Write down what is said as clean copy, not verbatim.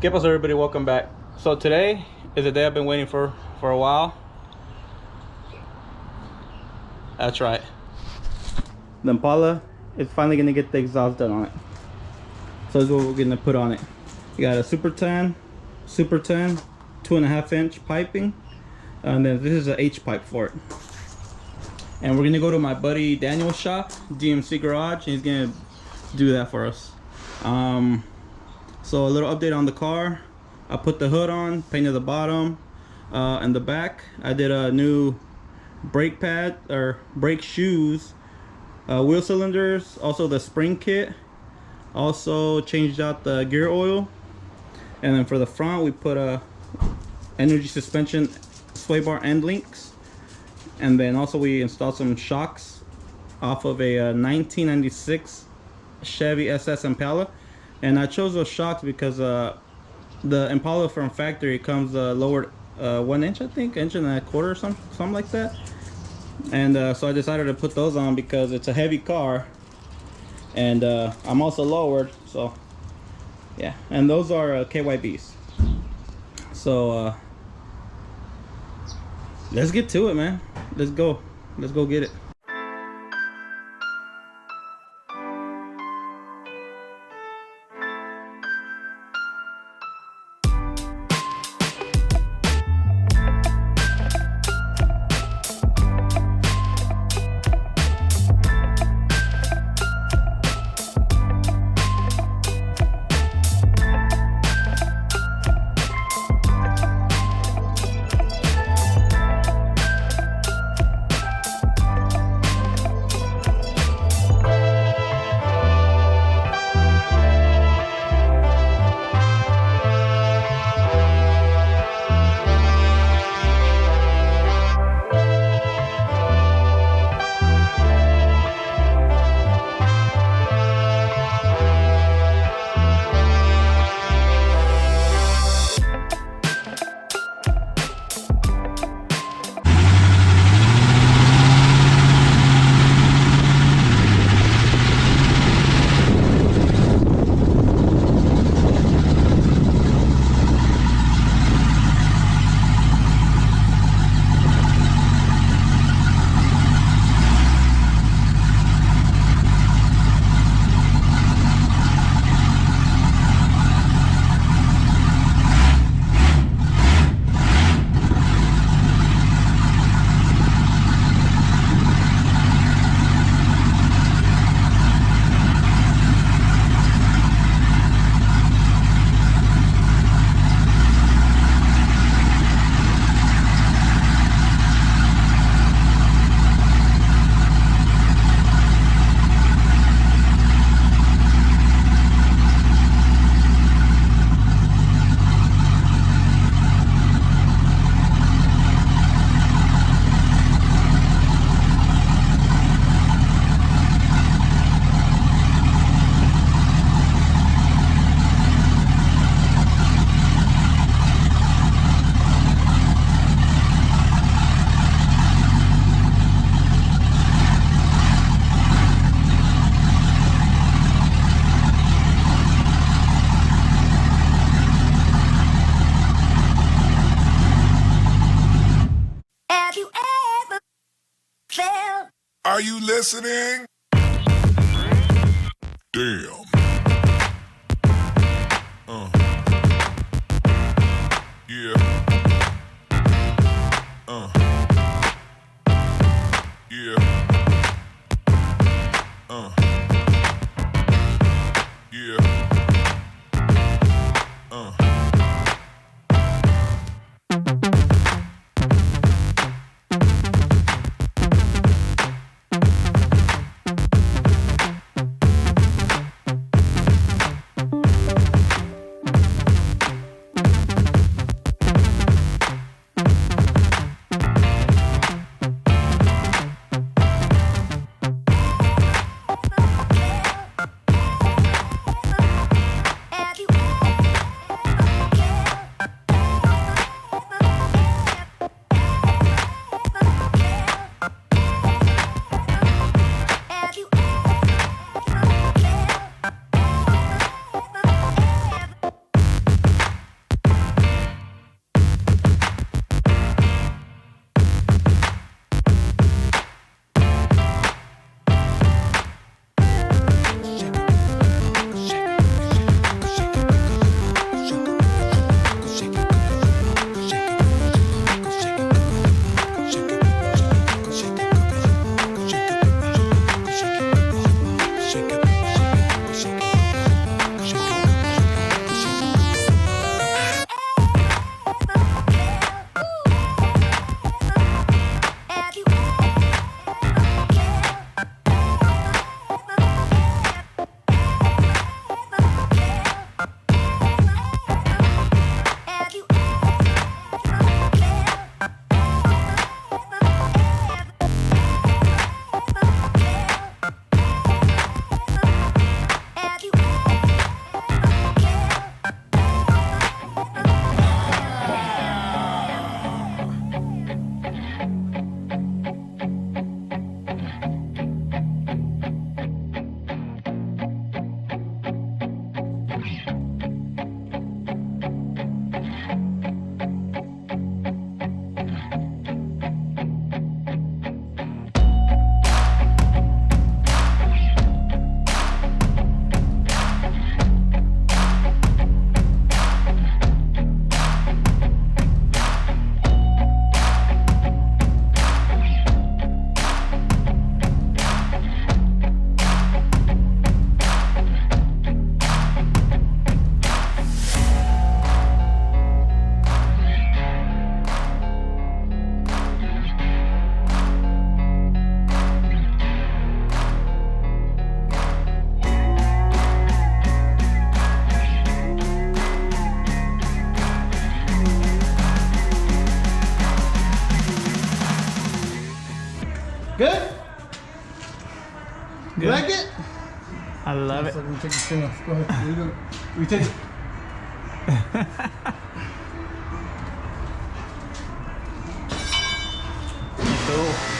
¿Qué pasó, everybody? Welcome back. So today is the day I've been waiting for a while. That's right. The Impala is finally gonna get the exhaust done on it. So this is what we're gonna put on it. You got a Super 10, 2.5 inch piping, and then this is an H pipe for it. And we're gonna go to my buddy Daniel's shop, DMC Garage, and he's gonna do that for us. So a little update on the car. I put the hood on, painted the bottom and the back. I did a new brake pad or brake shoes, wheel cylinders, also the spring kit. Also changed out the gear oil. And then for the front we put a energy suspension sway bar end links. And then also we installed some shocks off of a 1996 Chevy SS Impala. And I chose those shocks because the Impala from factory comes lowered 1 inch, I think, inch and a quarter or something like that. And so I decided to put those on because it's a heavy car, and I'm also lowered, so yeah. And those are KYBs. So let's get to it, man. Let's go get it. Are you listening? Damn. Yeah. Yeah. Yeah. Good. Like it? I love it. So let me take the spin off. Go ahead. There you go. We take it. Cool.